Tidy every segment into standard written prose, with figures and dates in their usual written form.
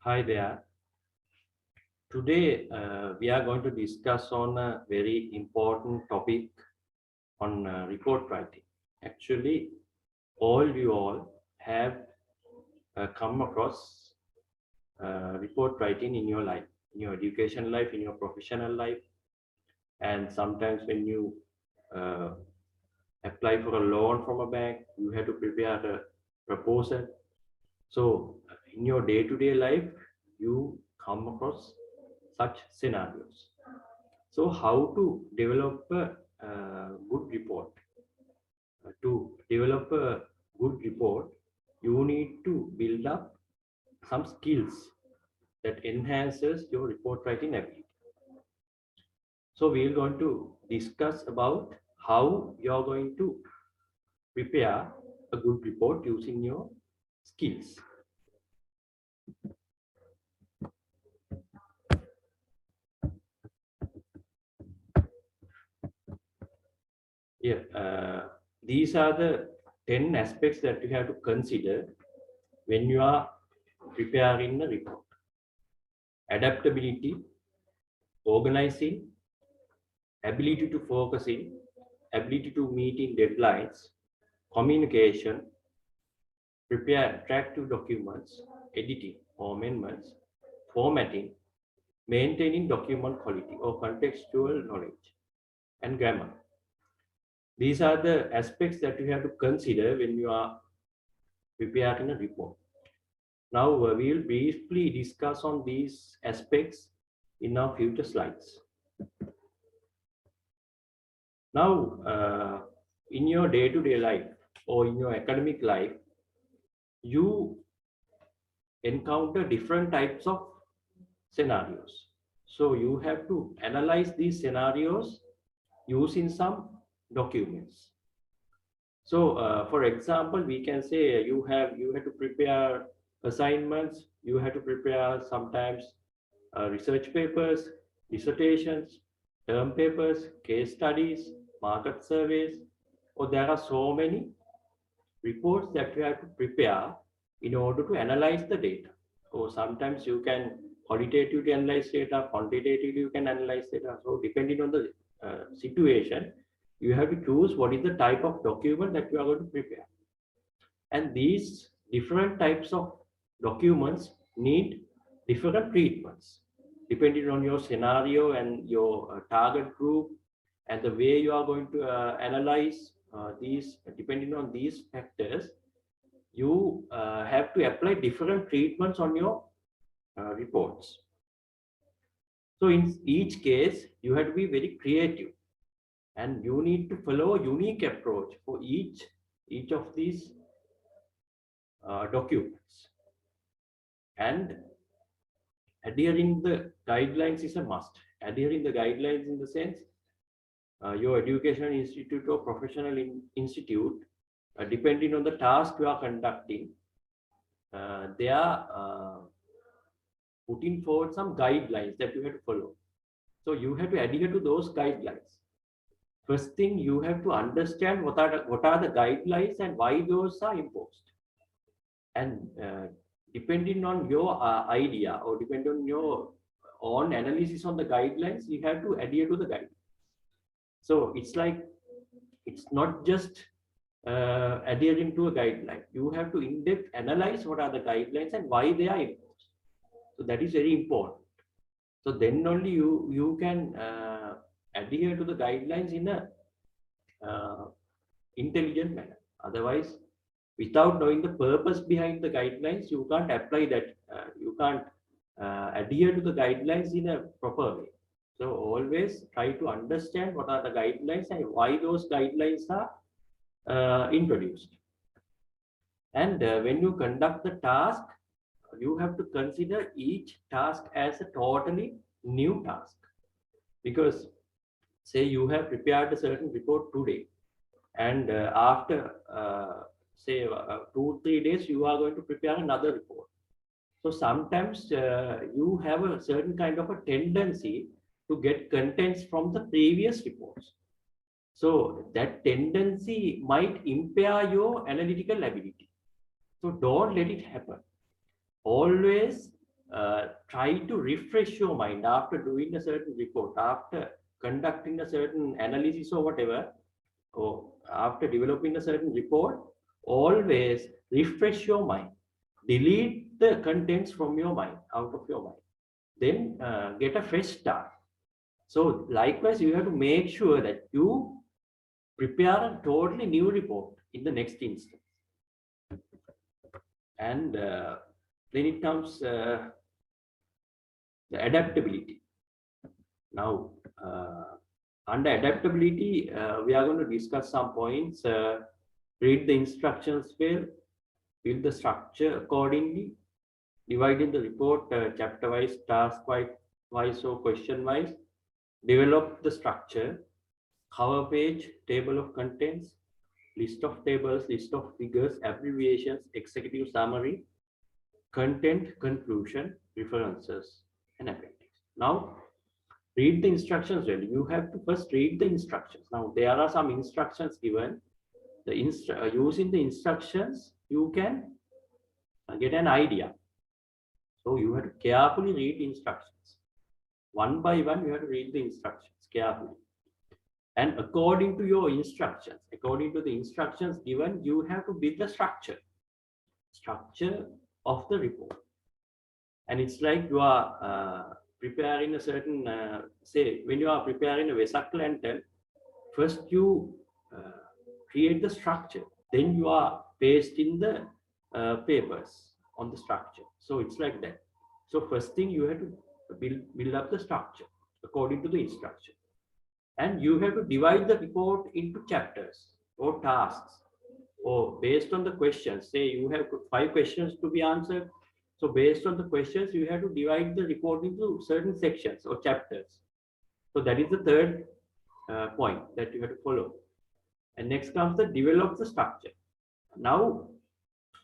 Hi there. Today we are going to discuss on a very important topic on report writing. Actually, you all have come across report writing in your life, in your education life, in your professional life, and sometimes when you uh, apply for a loan from a bank, you have to prepare a proposal. So in your day-to-day life, you come across such scenarios. So how to develop a good report? To develop a good report, you need to build up some skills that enhances your report writing ability. So we are going to discuss about how you are going to prepare a good report using your skills. Yeah, these are the 10 aspects that you have to consider when you are preparing a report. Adaptability, organizing, ability to focus in, ability to meet in deadlines, communication, prepare attractive documents, editing or amendments, formatting, maintaining document quality or contextual knowledge, and grammar. These are the aspects that you have to consider when you are preparing a report. Now we will briefly discuss on these aspects in our future slides. Now, in your day-to-day life or in your academic life, you encounter different types of scenarios. So you have to analyze these scenarios using some documents. So, for example, we can say you have to prepare assignments. You have to prepare sometimes research papers, dissertations, term papers, case studies, market surveys, or there are so many reports that you have to prepare in order to analyze the data. Or sometimes you can qualitatively analyze data, quantitatively you can analyze data. So depending on the situation, you have to choose what is the type of document that you are going to prepare. And these different types of documents need different treatments depending on your scenario and your target group and the way you are going to analyze these. Depending on these factors, you have to apply different treatments on your reports. So in each case, you have to be very creative and you need to follow a unique approach for each of these documents. And adhering the guidelines is a must. Adhering the guidelines in the sense, your educational institute or professional institute, depending on the task you are conducting, they are putting forward some guidelines that you have to follow. So you have to adhere to those guidelines. First thing, you have to understand what are the guidelines and why those are imposed. And depending on your idea or depending on your own analysis on the guidelines, you have to adhere to the guidelines. So it's like, it's not just adhering to a guideline. You have to in-depth analyze what are the guidelines and why they are imposed. So that is very important. So then only you can adhere to the guidelines in a intelligent manner. Otherwise, without knowing the purpose behind the guidelines, you can't apply that. You can't adhere to the guidelines in a proper way. So always try to understand what are the guidelines and why those guidelines are introduced. And when you conduct the task, you have to consider each task as a totally new task. Because say you have prepared a certain report today, and after say 2-3 days you are going to prepare another report. So sometimes you have a certain kind of a tendency to get contents from the previous reports. So that tendency might impair your analytical ability. So don't let it happen. Always try to refresh your mind after doing a certain report, after conducting a certain analysis or whatever, or after developing a certain report, always refresh your mind. Delete the contents from your mind, out of your mind. Then get a fresh start. So likewise, you have to make sure that you prepare a totally new report in the next instance. And then it comes the adaptability. Now, under adaptability, we are going to discuss some points. Read the instructions well, build the structure accordingly, dividing the report chapter-wise, task-wise, or question-wise, develop the structure, cover page, table of contents, list of tables, list of figures, abbreviations, executive summary, content, conclusion, references, and appendix. Now, read the instructions well. You have to first read the instructions. Now, there are some instructions given. Using the instructions, you can get an idea. So you have to carefully read the instructions. One by one, you have to read the instructions carefully. And according to your instructions, according to the instructions given, you have to build the structure of the report. And it's like you are preparing a certain, say, when you are preparing a Vesak lantern, first you create the structure, then you are pasting the papers on the structure. So it's like that. So first thing, you have to build up the structure according to the instruction. And you have to divide the report into chapters or tasks, or based on the questions. Say you have 5 questions to be answered. So based on the questions, you have to divide the report into certain sections or chapters. So that is the third point that you have to follow. And next comes the develop the structure. Now,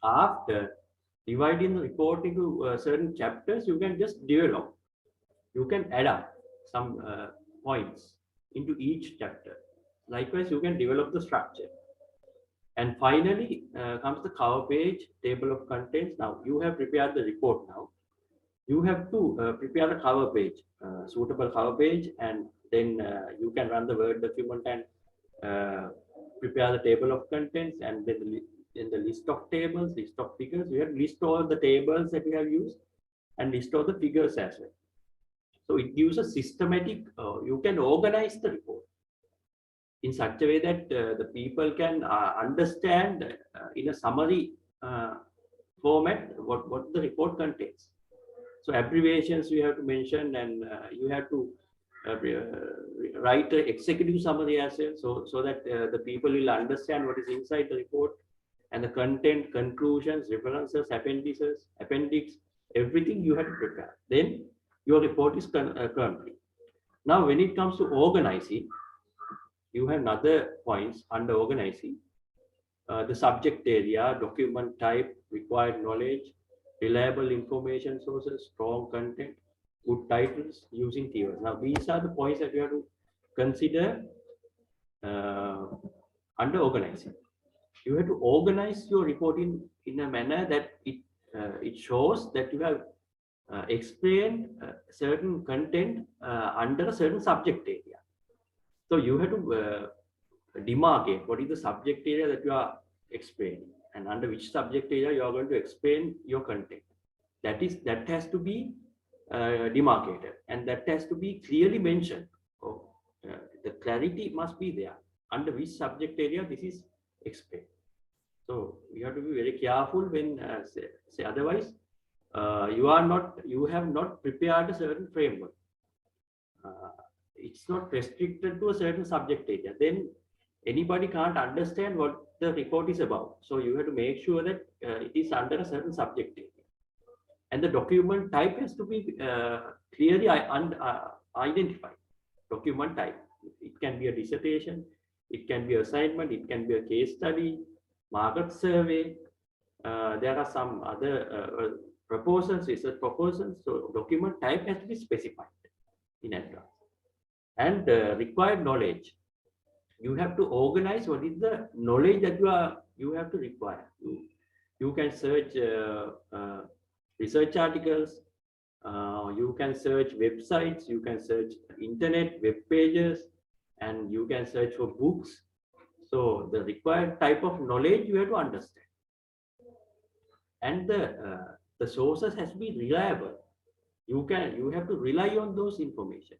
after dividing the report into certain chapters, you can just develop. You can add up some points into each chapter. Likewise, you can develop the structure. And finally comes the cover page, table of contents. Now, you have prepared the report now. You have to prepare a cover page, suitable cover page, and then you can run the Word document and prepare the table of contents, and then in the list of tables, list of figures. You have to list all the tables that you have used and list all the figures as well. So it gives a systematic, you can organize the report in such a way that the people can understand in a summary format what the report contains. So abbreviations you have to mention, and you have to write an executive summary as well, so that the people will understand what is inside the report, and the content, conclusions, references, appendix, everything you have to prepare. Then your report is complete. Now, when it comes to organizing, you have another points under organizing. The subject area, document type, required knowledge, reliable information sources, strong content, good titles, using keywords. Now, these are the points that you have to consider under organizing. You have to organize your reporting in a manner that it shows that you have explained certain content under a certain subject area. So you have to demarcate what is the subject area that you are explaining, and under which subject area you are going to explain your content. That has to be demarcated, and that has to be clearly mentioned. The clarity must be there under which subject area this is explained. So you have to be very careful when say otherwise you have not prepared a certain framework. It's not restricted to a certain subject area. Then anybody can't understand what the report is about. So you have to make sure that it is under a certain subject area. And the document type has to be clearly identified. Document type. It can be a dissertation, it can be an assignment, it can be a case study, market survey. There are some other proposals, research proposals. So document type has to be specified in advance. And required knowledge. You have to organize what is the knowledge that you have to require. You can search research articles, You can search websites, you can search internet, web pages, and you can search for books. So the required type of knowledge you have to understand. And the sources has to be reliable. You have to rely on those information.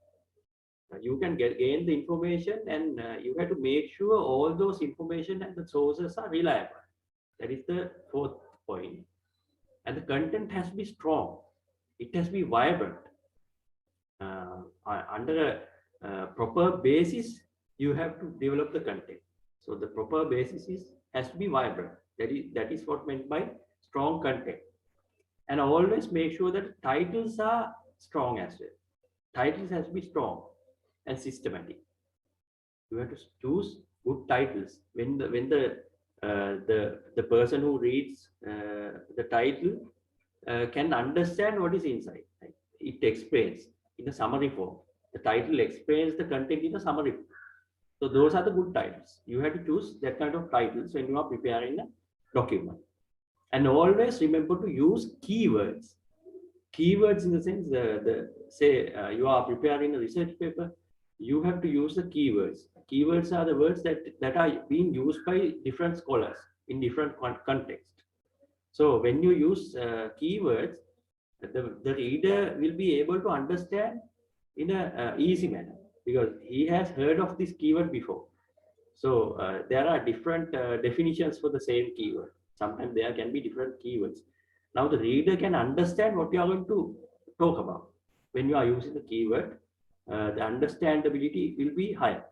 You can gain the information, and you have to make sure all those information and the sources are reliable. That is the fourth point. And the content has to be strong. It has to be vibrant. Under a proper basis, you have to develop the content. So the proper basis has to be vibrant. That is what meant by strong content. And always make sure that titles are strong as well. Titles has to be strong and systematic. You have to choose good titles. When the person who reads the title can understand what is inside. Right? It explains in a summary form. The title explains the content in a summary form. So those are the good titles. You have to choose that kind of titles when you are preparing a document. And always remember to use keywords. Keywords in the sense, say you are preparing a research paper, you have to use the keywords. Keywords are the words that are being used by different scholars in different contexts. So when you use keywords, the reader will be able to understand in a easy manner because he has heard of this keyword before. So there are different definitions for the same keyword. Sometimes there can be different keywords. Now the reader can understand what you are going to talk about. When you are using the keyword, the understandability will be higher.